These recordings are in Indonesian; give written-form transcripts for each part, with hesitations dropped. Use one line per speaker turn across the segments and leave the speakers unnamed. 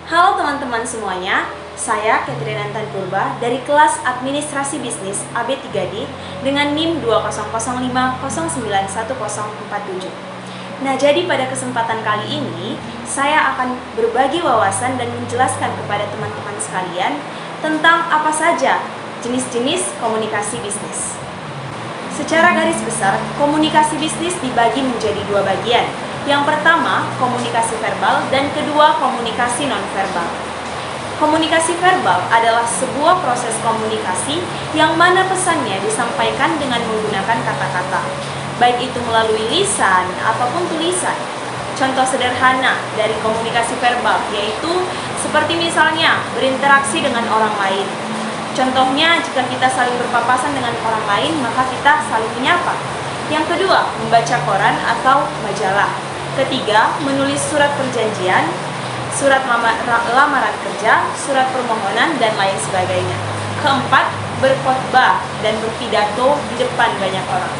Halo teman-teman semuanya, saya Catherine Antan Purba dari kelas Administrasi Bisnis AB3D dengan NIM 20050911047. Nah, jadi pada kesempatan kali ini, saya akan berbagi wawasan dan menjelaskan kepada teman-teman sekalian tentang apa saja jenis-jenis komunikasi bisnis. Secara garis besar, komunikasi bisnis dibagi menjadi dua bagian. Yang pertama, komunikasi verbal, dan kedua, komunikasi nonverbal. Komunikasi verbal adalah sebuah proses komunikasi yang mana pesannya disampaikan dengan menggunakan kata-kata, baik itu melalui lisan ataupun tulisan. Contoh sederhana dari komunikasi verbal yaitu seperti misalnya berinteraksi dengan orang lain. Contohnya, jika kita saling berpapasan dengan orang lain, maka kita saling menyapa. Yang kedua, membaca koran atau majalah. Ketiga, menulis surat perjanjian, surat lamaran kerja, surat permohonan, dan lain sebagainya. Keempat, berkhotbah dan berpidato di depan banyak orang.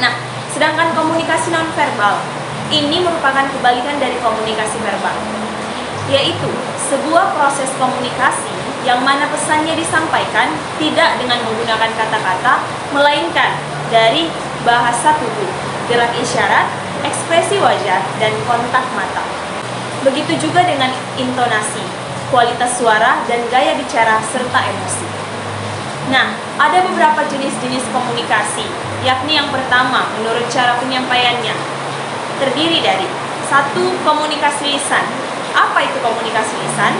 Nah, sedangkan komunikasi nonverbal ini merupakan kebalikan dari komunikasi verbal, yaitu sebuah proses komunikasi yang mana pesannya disampaikan tidak dengan menggunakan kata-kata, melainkan dari bahasa tubuh, gerak isyarat, ekspresi wajah, dan kontak mata. Begitu juga dengan intonasi, kualitas suara, dan gaya bicara, serta emosi. Nah, ada beberapa jenis-jenis komunikasi, yakni yang pertama, menurut cara penyampaiannya, terdiri dari 1. Komunikasi lisan. Apa itu komunikasi lisan?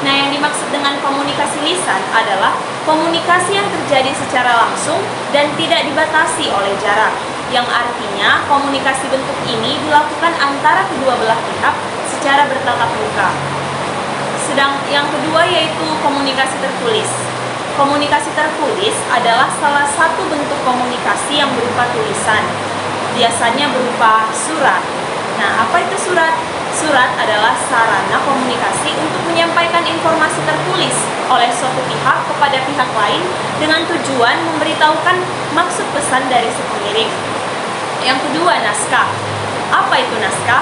Nah, yang dimaksud dengan komunikasi lisan adalah komunikasi yang terjadi secara langsung dan tidak dibatasi oleh jarak, yang artinya komunikasi bentuk ini dilakukan antara kedua belah pihak secara bertatap muka. Sedang yang kedua yaitu komunikasi tertulis. Komunikasi tertulis adalah salah satu bentuk komunikasi yang berupa tulisan, biasanya berupa surat. Nah, apa itu surat? Surat adalah sarana komunikasi untuk menyampaikan informasi tertulis oleh suatu pihak kepada pihak lain dengan tujuan memberitahukan maksud pesan dari si pengirim. Yang kedua, naskah. Apa itu naskah?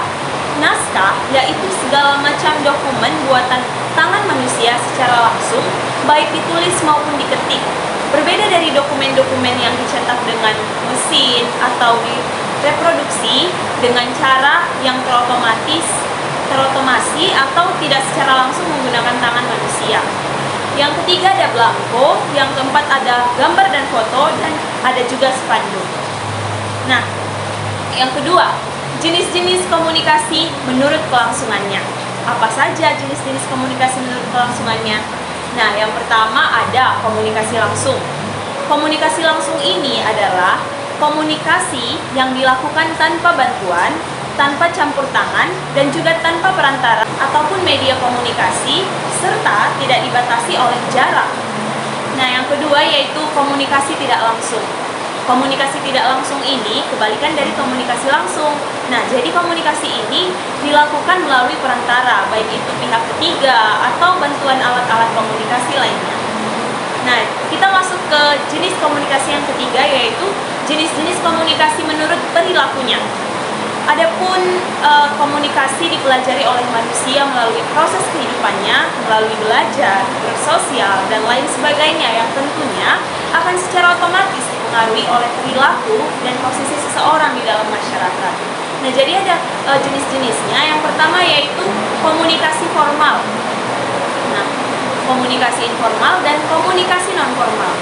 Naskah yaitu segala macam dokumen buatan tangan manusia secara langsung, baik ditulis maupun diketik. Berbeda dari dokumen-dokumen yang dicetak dengan mesin atau direproduksi dengan cara yang terotomasi atau tidak secara langsung menggunakan tangan manusia. Yang ketiga ada blanko, yang keempat ada gambar dan foto, dan ada juga spanduk. Nah, yang kedua, jenis-jenis komunikasi menurut kelangsungannya. Apa saja jenis-jenis komunikasi menurut kelangsungannya? Nah, yang pertama ada komunikasi langsung. Komunikasi langsung ini adalah komunikasi yang dilakukan tanpa bantuan, tanpa campur tangan, dan juga tanpa perantara ataupun media komunikasi, serta tidak dibatasi oleh jarak. Nah, yang kedua yaitu komunikasi tidak langsung. Komunikasi tidak langsung ini kebalikan dari komunikasi langsung. Nah, jadi komunikasi ini dilakukan melalui perantara, baik itu pihak ketiga atau bantuan alat-alat komunikasi lainnya. Nah, kita masuk ke jenis komunikasi yang ketiga, yaitu jenis-jenis komunikasi menurut perilakunya. Adapun komunikasi dipelajari oleh manusia melalui proses kehidupannya, melalui belajar, bersosial, dan lain sebagainya yang tentunya akan secara otomatis dipengaruhi oleh perilaku dan posisi seseorang di dalam masyarakat. Nah, jadi ada jenis-jenisnya. Yang pertama yaitu komunikasi formal. Nah, komunikasi informal dan komunikasi non-formal.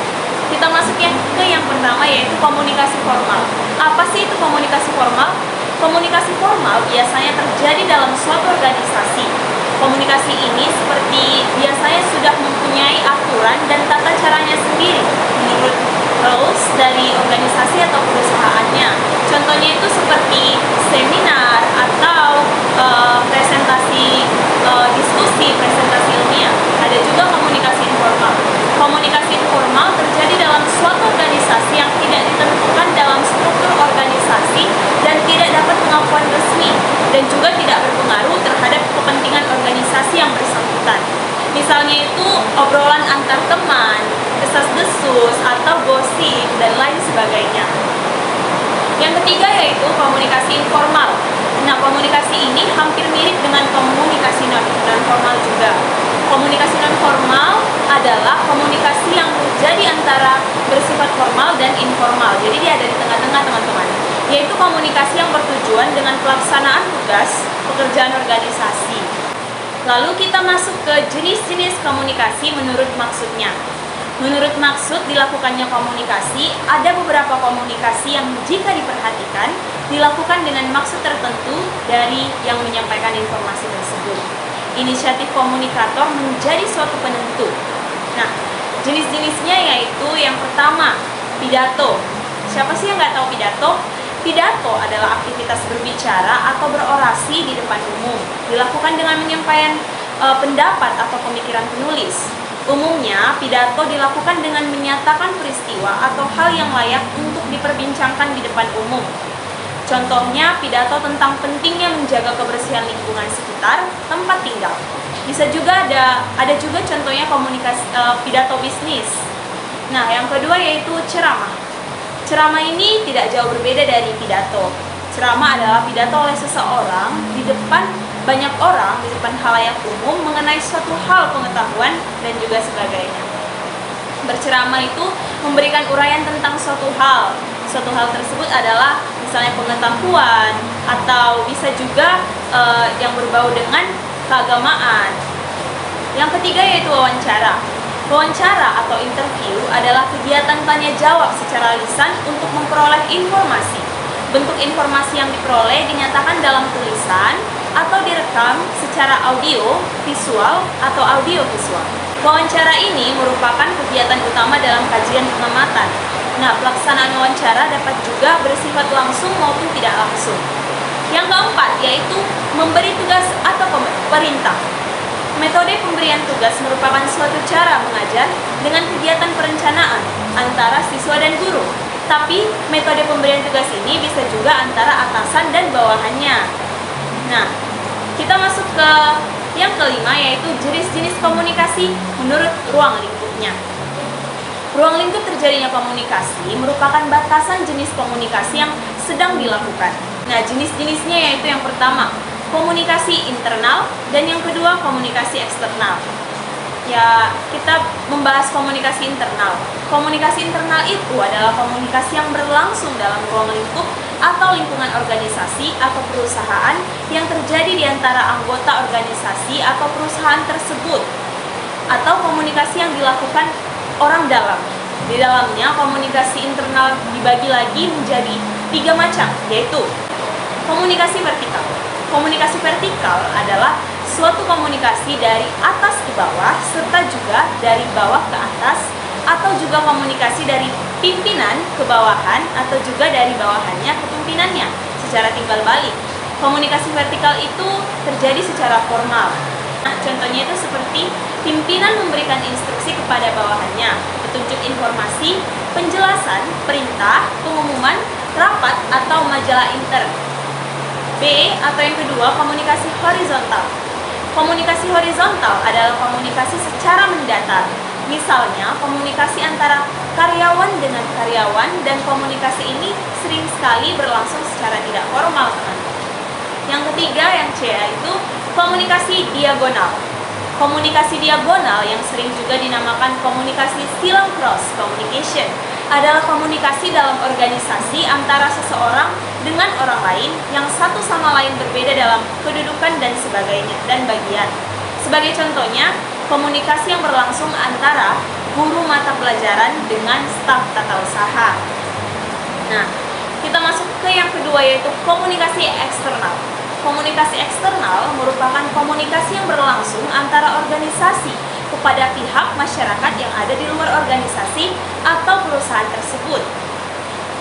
Kita masuk ke yang pertama yaitu komunikasi formal. Apa sih itu komunikasi formal? Komunikasi formal biasanya terjadi dalam suatu organisasi. Komunikasi ini seperti biasanya sudah mempunyai aturan dan tata caranya sendiri menurut rules dari organisasi atau perusahaannya. Contohnya itu seperti seminar atau presentasi diskusi, presentasi ilmiah. Ada juga komunikasi informal. Komunikasi informal terjadi dalam suatu organisasi yang tidak ditentukan dalam struktur organisasi dan tidak dapat pengakuan resmi dan juga tidak berpengaruh terhadap kepentingan organisasi yang bersangkutan. Misalnya itu obrolan antar teman, desas-desus, atau gosip, dan lain sebagainya. Yang ketiga yaitu komunikasi informal. Nah, komunikasi ini hampir mirip dengan komunikasi non-formal juga. adalah komunikasi yang terjadi antara bersifat formal dan informal. Jadi dia ada di tengah-tengah, teman-teman. Yaitu komunikasi yang bertujuan dengan pelaksanaan tugas pekerjaan organisasi. Lalu kita masuk ke jenis-jenis komunikasi menurut maksudnya. Menurut maksud dilakukannya komunikasi, ada beberapa komunikasi yang jika diperhatikan, dilakukan dengan maksud tertentu dari yang menyampaikan informasi tersebut. Inisiatif komunikator menjadi suatu penentu. Nah, jenis-jenisnya yaitu yang pertama, pidato. Siapa sih yang nggak tahu pidato? Pidato adalah aktivitas berbicara atau berorasi di depan umum. Dilakukan dengan menyampaikan pendapat atau pemikiran penulis. Umumnya, pidato dilakukan dengan menyatakan peristiwa atau hal yang layak untuk diperbincangkan di depan umum. Contohnya, pidato tentang pentingnya menjaga kebersihan lingkungan sekitar tempat tinggal. Bisa juga ada juga contohnya komunikasi pidato bisnis. Nah, yang kedua yaitu ceramah. Ceramah ini tidak jauh berbeda dari pidato. Ceramah adalah pidato oleh seseorang di depan banyak orang, di depan khalayak umum mengenai suatu hal pengetahuan dan juga sebagainya. Berceramah itu memberikan uraian tentang suatu hal. Suatu hal tersebut adalah misalnya pengetahuan atau bisa juga yang berbau dengan keagamaan. Yang ketiga yaitu wawancara. Wawancara atau interview adalah kegiatan tanya jawab secara lisan untuk memperoleh informasi. Bentuk informasi yang diperoleh dinyatakan dalam tulisan atau direkam secara audio, visual, atau audio visual. Wawancara ini merupakan kegiatan utama dalam kajian pengamatan. Nah, pelaksanaan wawancara dapat juga bersifat langsung maupun tidak langsung. Yang keempat yaitu memberi tugas atau perintah. Metode pemberian tugas merupakan suatu cara mengajar dengan kegiatan perencanaan antara siswa dan guru. Tapi metode pemberian tugas ini bisa juga antara atasan dan bawahannya. Nah, kita masuk ke yang kelima yaitu jenis-jenis komunikasi menurut ruang lingkupnya. Ruang lingkup terjadinya komunikasi merupakan batasan jenis komunikasi yang sedang dilakukan. Nah, jenis-jenisnya yaitu yang pertama, komunikasi internal, dan yang kedua komunikasi eksternal. Ya, kita membahas komunikasi internal. Komunikasi internal itu adalah komunikasi yang berlangsung dalam ruang lingkup atau lingkungan organisasi atau perusahaan yang terjadi di antara anggota organisasi atau perusahaan tersebut, atau komunikasi yang dilakukan orang dalam. Di dalamnya, komunikasi internal dibagi lagi menjadi 3 macam, yaitu komunikasi vertikal. Komunikasi vertikal adalah suatu komunikasi dari atas ke bawah serta juga dari bawah ke atas, atau juga komunikasi dari pimpinan ke bawahan atau juga dari bawahannya ke pimpinannya secara timbal balik. Komunikasi vertikal itu terjadi secara formal. Nah, contohnya itu seperti pimpinan memberikan instruksi kepada bawahannya, petunjuk informasi, penjelasan, perintah, pengumuman, rapat, atau majalah intern. B atau yang kedua, komunikasi horizontal. Komunikasi horizontal adalah komunikasi secara mendatar. Misalnya, komunikasi antara karyawan dengan karyawan, dan komunikasi ini sering sekali berlangsung secara tidak formal, teman-teman. Yang ketiga, yang C, yaitu komunikasi diagonal. Komunikasi diagonal yang sering juga dinamakan komunikasi silang cross communication adalah komunikasi dalam organisasi antara seseorang dengan orang lain yang satu sama lain berbeda dalam kedudukan dan sebagainya dan bagian. Sebagai contohnya, komunikasi yang berlangsung antara guru mata pelajaran dengan staf tata usaha. Nah, kita masuk ke yang kedua yaitu komunikasi eksternal. Komunikasi eksternal merupakan komunikasi yang berlangsung antara organisasi kepada pihak masyarakat yang ada di luar organisasi atau perusahaan tersebut.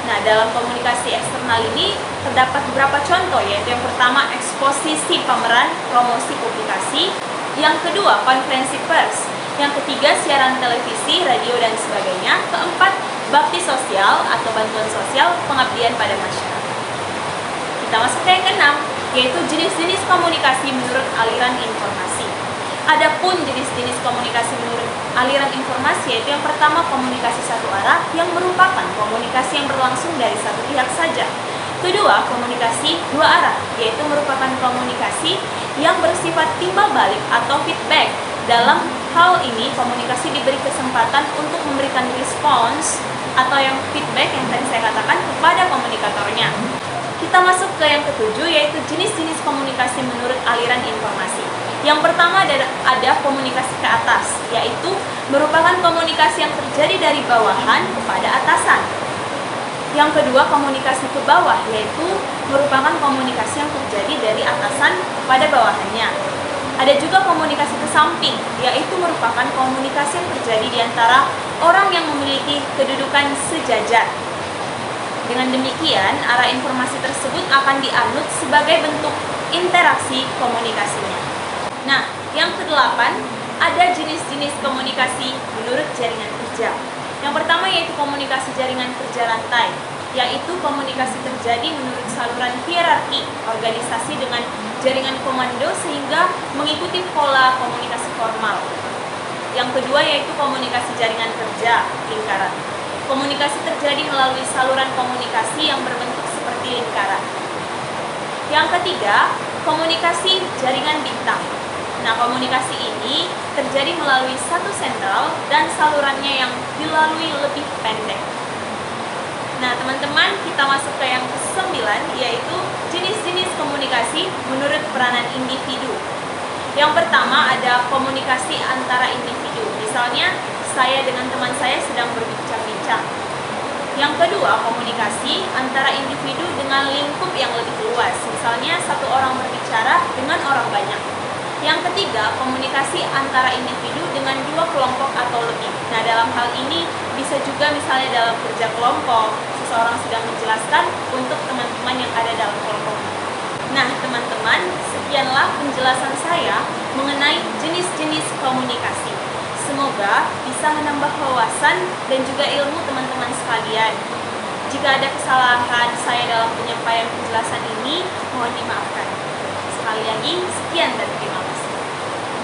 Nah, dalam komunikasi eksternal ini terdapat beberapa contoh, yaitu yang pertama eksposisi pameran, promosi publikasi, yang kedua konferensi pers, yang ketiga siaran televisi, radio, dan sebagainya, keempat bakti sosial atau bantuan sosial, pengabdian pada masyarakat. Kita masuk ke yang keenam, yaitu jenis-jenis komunikasi menurut aliran informasi. Adapun jenis-jenis komunikasi menurut aliran informasi yaitu yang pertama komunikasi satu arah yang merupakan komunikasi yang berlangsung dari satu pihak saja. Kedua, komunikasi dua arah yaitu merupakan komunikasi yang bersifat timbal balik atau feedback Dalam hal ini, komunikasi diberi kesempatan untuk memberikan respons atau yang feedback yang tadi saya katakan kepada komunikatornya. Kita masuk ke yang ketujuh, yaitu jenis-jenis komunikasi menurut aliran informasi. Yang pertama ada komunikasi ke atas, yaitu merupakan komunikasi yang terjadi dari bawahan kepada atasan. Yang kedua, komunikasi ke bawah, yaitu merupakan komunikasi yang terjadi dari atasan kepada bawahannya. Ada juga komunikasi ke samping, yaitu merupakan komunikasi yang terjadi di antara orang yang memiliki kedudukan sejajar. Dengan demikian, arah informasi tersebut akan dianut sebagai bentuk interaksi komunikasinya. Nah, yang kedelapan, ada jenis-jenis komunikasi menurut jaringan kerja. Yang pertama yaitu komunikasi jaringan kerja rantai, yaitu komunikasi terjadi menurut saluran hierarki organisasi dengan jaringan komando sehingga mengikuti pola komunikasi formal. Yang kedua yaitu komunikasi jaringan kerja lingkaran. Komunikasi terjadi melalui saluran komunikasi yang berbentuk seperti lingkaran. Yang ketiga, komunikasi jaringan bintang. Nah, komunikasi ini terjadi melalui satu sentral dan salurannya yang dilalui lebih pendek. Nah, teman-teman, kita masuk ke yang ke-9, yaitu jenis-jenis komunikasi menurut peranan individu. Yang pertama ada komunikasi antara individu. Misalnya, saya dengan teman saya sedang berbincang-bincang. Yang kedua, komunikasi antara individu dengan lingkup yang lebih luas. Misalnya, satu orang berbicara dengan orang banyak. Yang ketiga, komunikasi antara individu dengan dua kelompok atau lebih. Nah, dalam hal ini bisa juga misalnya dalam kerja kelompok, seseorang sedang menjelaskan untuk teman-teman yang ada dalam kelompok. Nah, teman-teman, sekianlah penjelasan saya mengenai jenis-jenis komunikasi. Semoga bisa menambah wawasan dan juga ilmu teman-teman sekalian. Jika ada kesalahan saya dalam penyampaian penjelasan ini, mohon dimaafkan. Sekali lagi, sekian dari kita.